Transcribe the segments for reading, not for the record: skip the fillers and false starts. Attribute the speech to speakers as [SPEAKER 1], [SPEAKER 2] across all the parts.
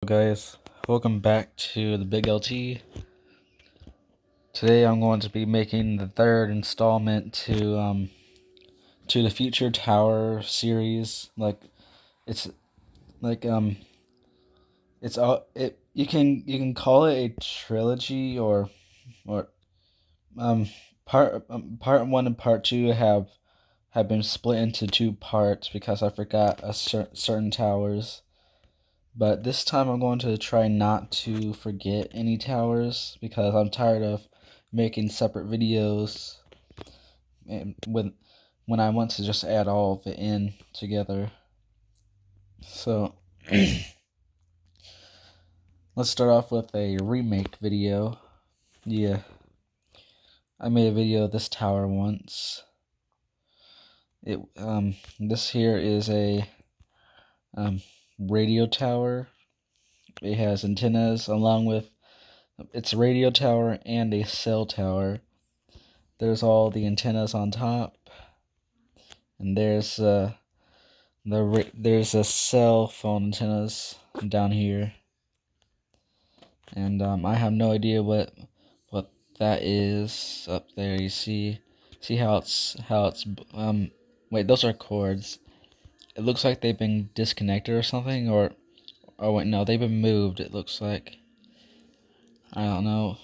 [SPEAKER 1] Guys, welcome back to the Big LT. Today I'm going to be making the third installment to the Future Tower series. It's like it's all it you can call it a trilogy or um part one and part two have been split into two parts because I forgot certain towers. But this time I'm going to try not to forget any towers because I'm tired of making separate videos and when I want to just add all of it in together. So let's start off with a remake video. Yeah, I made a video of this tower once. This here is a radio tower. It has antennas along with its radio tower and a cell tower. There's all the antennas on top, and there's there's a cell phone antennas down here, and I have no idea what that is up there. You see how it's wait, those are cords. It looks like they've been disconnected or something, or oh wait, no, they've been moved. It looks like, I don't know,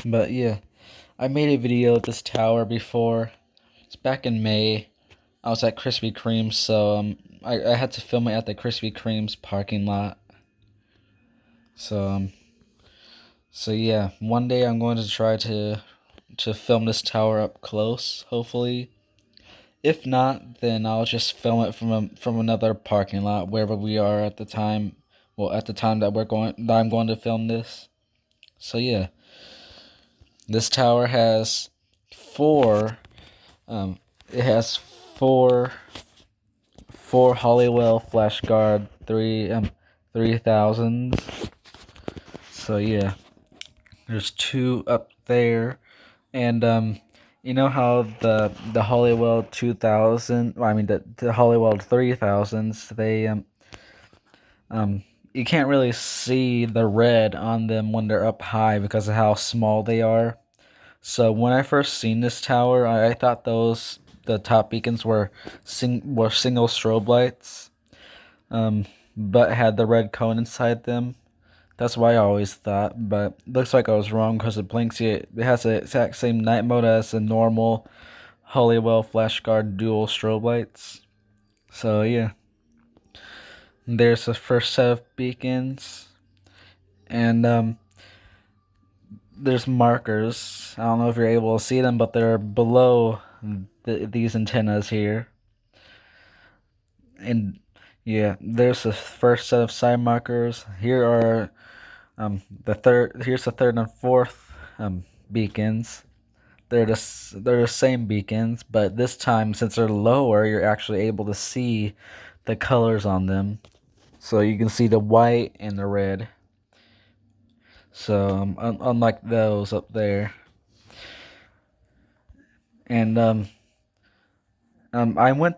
[SPEAKER 1] but yeah, I made a video of this tower before. It's back in May. I was at Krispy Kreme, so I had to film it at the Krispy Kreme's parking lot. So yeah, one day I'm going to try to film this tower up close, hopefully. If not, then I'll just film it from another parking lot wherever we are at the time. Well, at the time that I'm going to film this. So yeah, this tower has four. It has four Hollywell flash guard 3000s. So yeah, there's two up there, and you know how the Hollywell 2000, well, I mean the Hollywell 3000s, they you can't really see the red on them when they're up high because of how small they are. So when I first seen this tower, I thought the top beacons were single strobe lights, but had the red cone inside them. That's why I always thought, but looks like I was wrong because it blinks it. It has the exact same night mode as the normal Hollywell FlashGuard dual strobe lights. So yeah, there's the first set of beacons, and there's markers. I don't know if you're able to see them, but they're below these antennas here. And yeah, there's the first set of side markers. Here are here's the third and fourth beacons. They're the same beacons, but this time, since they're lower, you're actually able to see the colors on them. So you can see the white and the red. So unlike those up there. And I went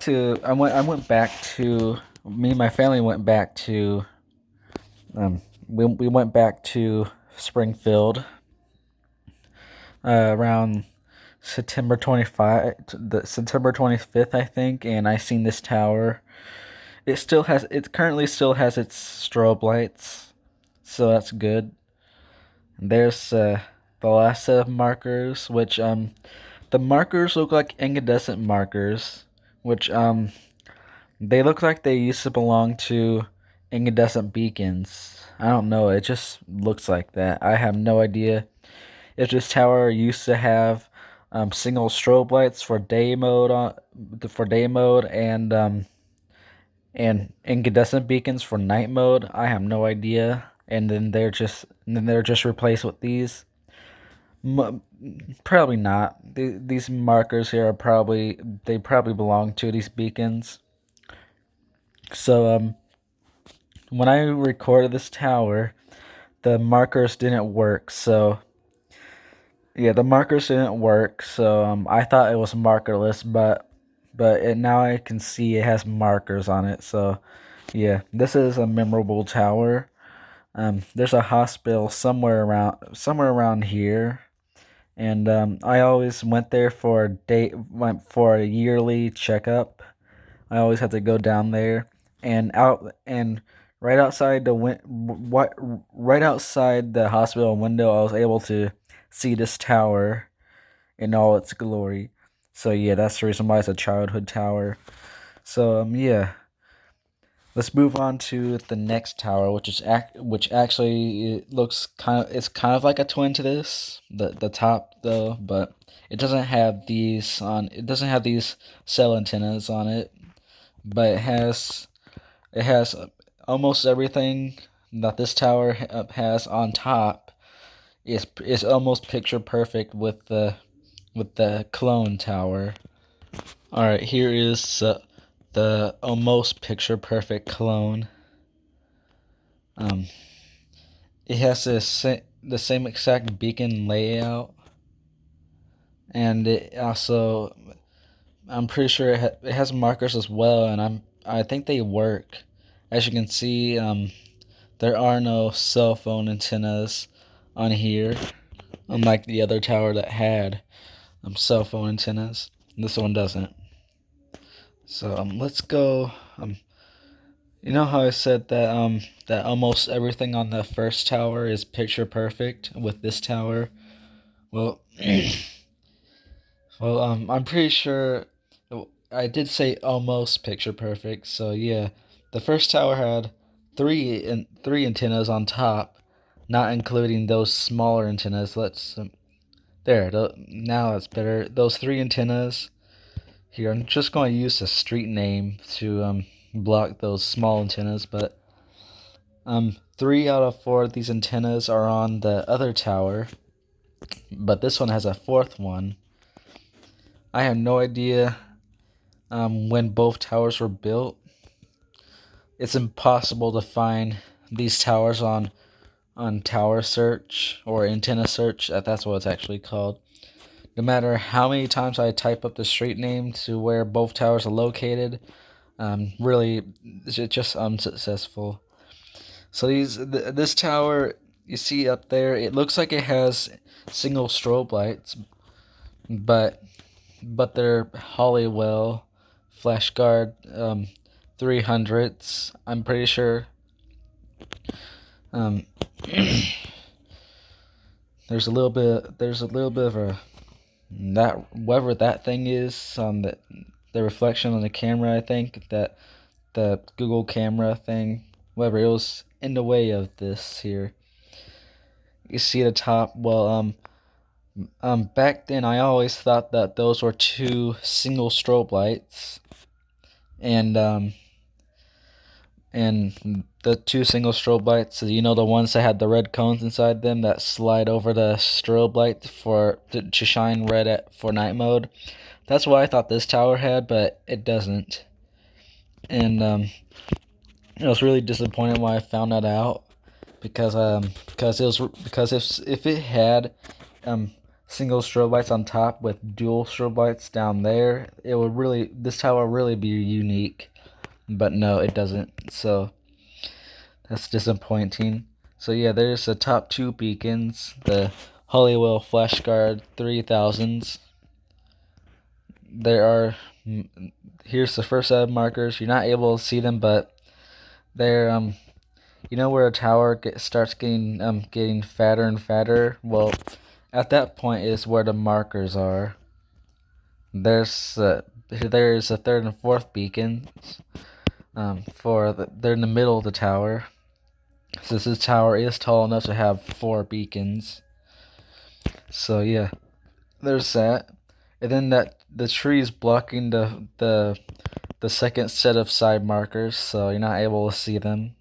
[SPEAKER 1] back to me and my family went back to we went back to Springfield around September 25th, I think, and I seen this tower. It currently still has its strobe lights, so that's good. And there's the last set of markers, which the markers look like incandescent markers, which they look like they used to belong to incandescent beacons. I don't know, it just looks like that. I have no idea if this tower used to have single strobe lights for day mode and incandescent beacons for night mode. I have no idea. And then they're just replaced with these. Probably not. These markers here are probably belong to these beacons. So when I recorded this tower, the markers didn't work. So yeah, the markers didn't work. So I thought it was markerless, but now I can see it has markers on it. So Yeah, this is a memorable tower. There's a hospital somewhere around here, and I always went there went for a yearly checkup. I always had to go down there, and right outside what right outside the hospital window, I was able to see this tower in all its glory. So yeah, that's the reason why it's a childhood tower. So yeah, let's move on to the next tower, which actually it looks it's kind of like a twin to this, the top though, but it doesn't have these cell antennas on it, but it has almost everything that this tower has on top. Is almost picture perfect with the clone tower. All right, here is the almost picture perfect clone. Um, it has the same exact beacon layout, and I'm pretty sure it has markers as well, and I think they work. As you can see, there are no cell phone antennas on here, unlike the other tower that had cell phone antennas. This one doesn't. So let's go. You know how I said that almost everything on the first tower is picture perfect with this tower? Well, I'm pretty sure I did say almost picture perfect. So yeah, the first tower had three antennas on top, not including those smaller antennas. Now that's better. Those three antennas here. I'm just going to use the street name to block those small antennas, but 3 out of 4 of these antennas are on the other tower, but this one has a fourth one. I have no idea when both towers were built. It's impossible to find these towers on tower search or antenna search. That's what it's actually called. No matter how many times I type up the street name to where both towers are located, really, it's just unsuccessful. So this tower you see up there, it looks like it has single strobe lights, but they're Hollywell FlashGuard 300s. I'm pretty sure. Um, there's a little bit of a that whatever that thing is on the reflection on the camera. I think that the Google camera thing, whatever it was in the way of this here. You see the top. Well, back then I always thought that those were two single strobe lights, and the two single strobe lights, the ones that had the red cones inside them that slide over the strobe light to shine red for night mode. That's what I thought this tower had, but it doesn't. And I was really disappointed when I found that out because if it had single strobe lights on top with dual strobe lights down there, this tower really be unique. But no, it doesn't. So that's disappointing. So yeah, there's the top 2 beacons, the Hollywell FlashGuard 3000s. There are here's the first set of markers. You're not able to see them, but they're where a tower starts getting fatter and fatter. Well, at that point is where the markers are. There's a third and fourth beacons. They're in the middle of the tower. Since this tower is tall enough to have 4 beacons. So yeah, there's that. And then the tree is blocking the second set of side markers, so you're not able to see them.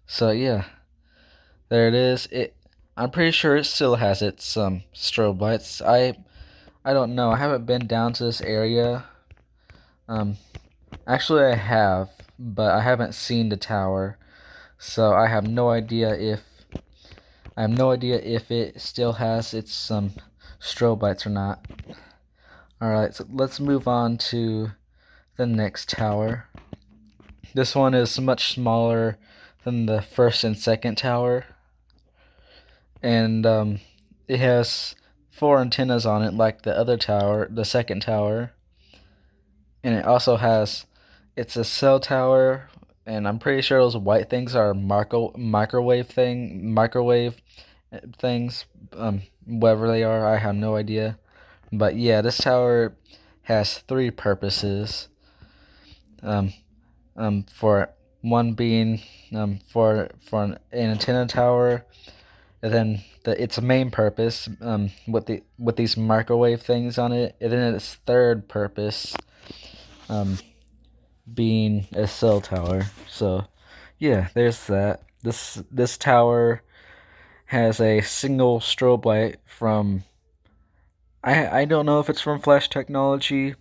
[SPEAKER 1] So yeah, there it is. I'm pretty sure it still has its strobe lights. I don't know. I haven't been down to this area. Actually I have, but I haven't seen the tower. So I have no idea if it still has its strobe lights or not. Alright, so let's move on to the next tower. This one is much smaller than the first and second tower, and it has four antennas on it like the other tower, the second tower, and it also has it's a cell tower, and I'm pretty sure those white things are microwave things, whatever they are. I have no idea, but yeah, this tower has three purposes. Um, for one being for an antenna tower, and then its main purpose with these microwave things on it, and then its third purpose um being a cell tower. So yeah, there's that. This tower has a single strobe light from I don't know if it's from Flash Technology.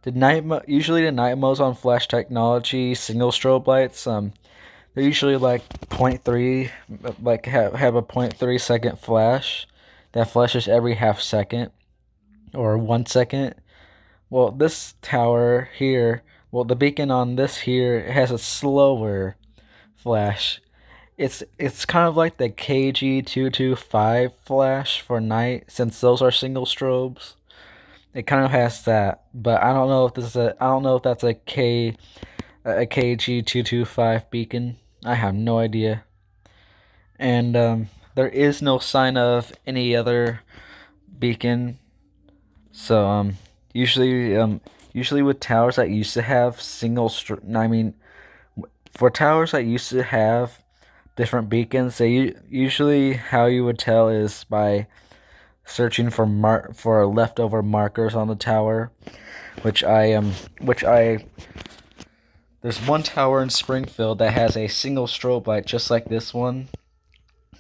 [SPEAKER 1] Usually the night modes on Flash Technology single strobe lights they're usually like point 0.3, like have a 0.3 second flash that flashes every half second or 1 second. Well, this tower here, well, the beacon on this here has a slower flash. It's kind of like the KG225 flash for night, since those are single strobes. It kind of has that, but I don't know if that's a KG225 beacon. I have no idea. And there is no sign of any other beacon. So usually with towers that used to have for towers that used to have different beacons, usually how you would tell is by searching for leftover markers on the tower, which I there's one tower in Springfield that has a single strobe light just like this one,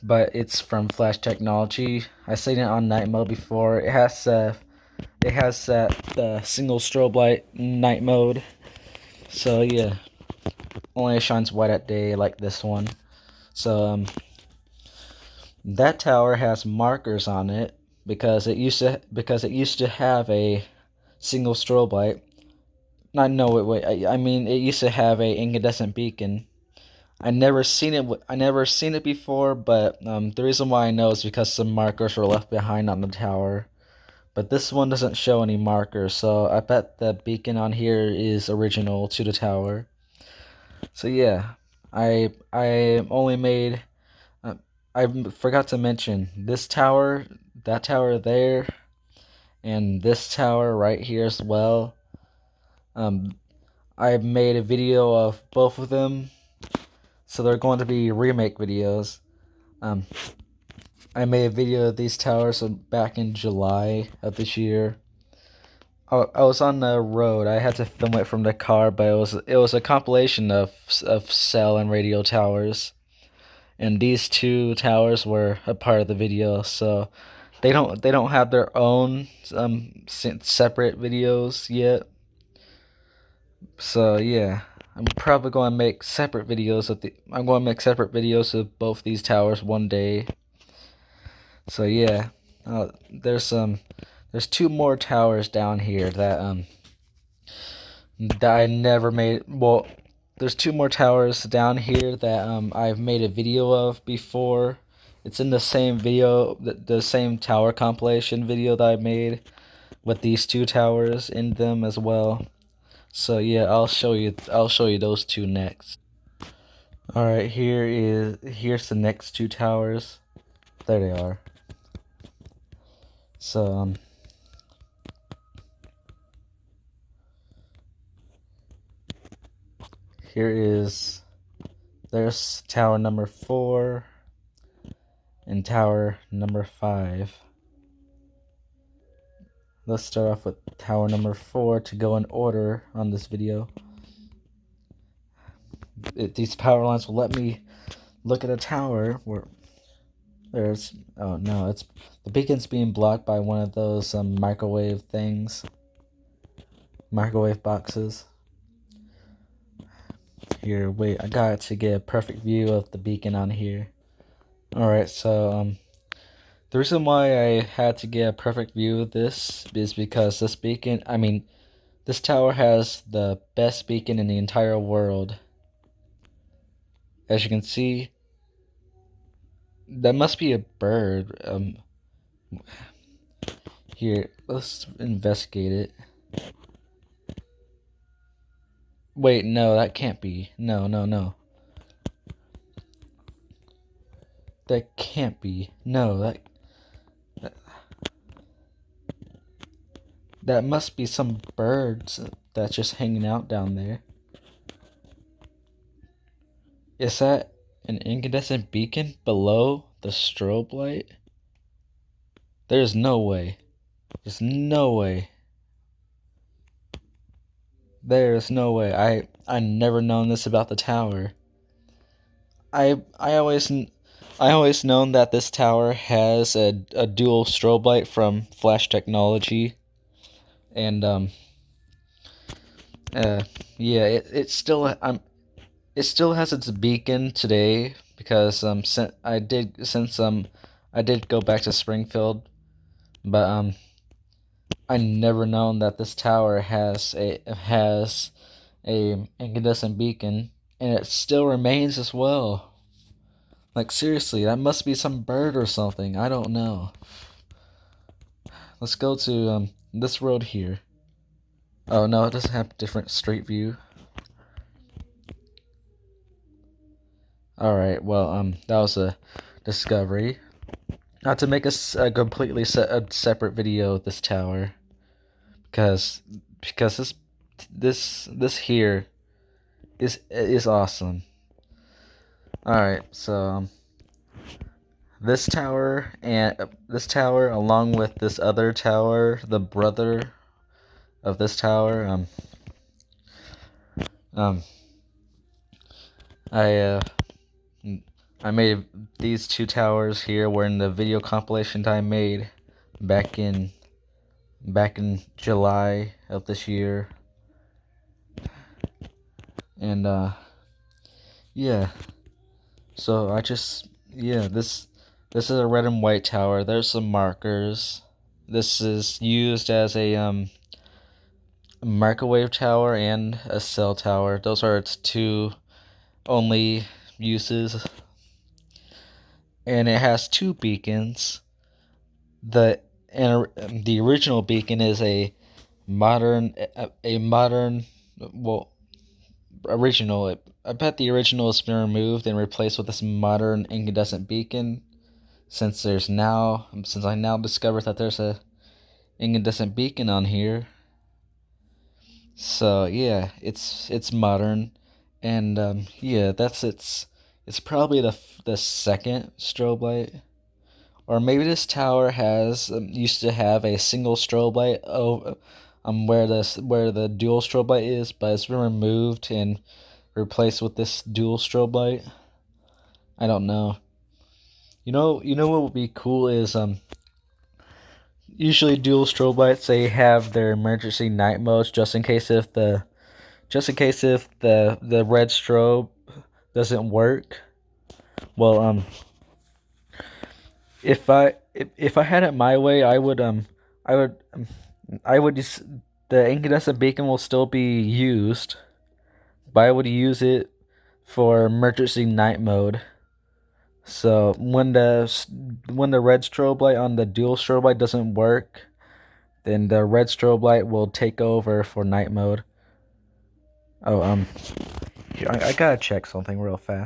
[SPEAKER 1] but it's from Flash Technology. I've seen it on night mode before. It has that single strobe light night mode. So yeah, only shines white at day like this one. So that tower has markers on it because it used to have a single strobe light. Not no wait wait I mean it used to have a incandescent beacon. I never seen it before, but the reason why I know is because some markers were left behind on the tower. But this one doesn't show any markers, so I bet the beacon on here is original to the tower. So yeah, I only made. I forgot to mention this tower, that tower there, and this tower right here as well. Um, I made a video of both of them, so they're going to be remake videos. Um, I made a video of these towers back in July of this year. I was on the road. I had to film it from the car, but it was a compilation of cell and radio towers, and these two towers were a part of the video. So they don't have their own separate videos yet. So yeah, I'm probably going to make separate videos of the. I'm going to make separate videos of both these towers one day. So yeah, there's two more towers down here that I never made. Well, there's two more towers down here that I've made a video of before. It's in the same video, the same tower compilation video that I made with these two towers in them as well. So yeah, I'll show you those two next. All right, here's the next two towers. There they are. So there's tower number 4 and tower number 5. Let's start off with tower number 4 to go in order on this video. These power lines will let me look at a tower where there's oh no, it's the beacon's being blocked by one of those microwave things, microwave boxes. Here, wait, I got to get a perfect view of the beacon on here. Alright, so the reason why I had to get a perfect view of this is because this tower has the best beacon in the entire world. As you can see, that must be a bird. Here, let's investigate it. Wait, no, that can't be. No, no, no. That can't be. No, that must be some birds that's just hanging out down there. Is that an incandescent beacon below the strobe light? There's no way. There's no way. There's no way. I never known this about the tower. I always known that this tower has a dual strobe light from Flash Technology, and yeah, it still has its beacon today because I did go back to Springfield, but I never known that this tower has a incandescent beacon, and it still remains as well. Like, seriously, that must be some bird or something. I don't know. Let's go to this road here. Oh no, it doesn't have different street view. All right, well that was a discovery. Not to make a completely separate video of this tower, because this here is awesome. All right, so this tower along with this other tower, the brother of this tower, um I I made these two towers here were in the video compilation that I made back in July of this year. And yeah. So this is a red and white tower. There's some markers. This is used as a microwave tower and a cell tower. Those are its two only uses. And it has two beacons. The original beacon is a modern well, original. I bet the original has been removed and replaced with this modern incandescent beacon. Since I now discovered that there's a incandescent beacon on here. So yeah, it's modern, and yeah, it's probably the second strobe light. Or maybe this tower has used to have a single strobe light where the dual strobe light is, but it's been removed and replaced with this dual strobe light. I don't know. You know what would be cool is usually dual strobe lights, they have their emergency night modes just in case if the red strobe doesn't work. Well, if I had it my way, I would I would just the incandescent beacon will still be used, but I would use it for emergency night mode. So when the red strobe light on the dual strobe light doesn't work, then the red strobe light will take over for night mode. Oh, I gotta check something real fast.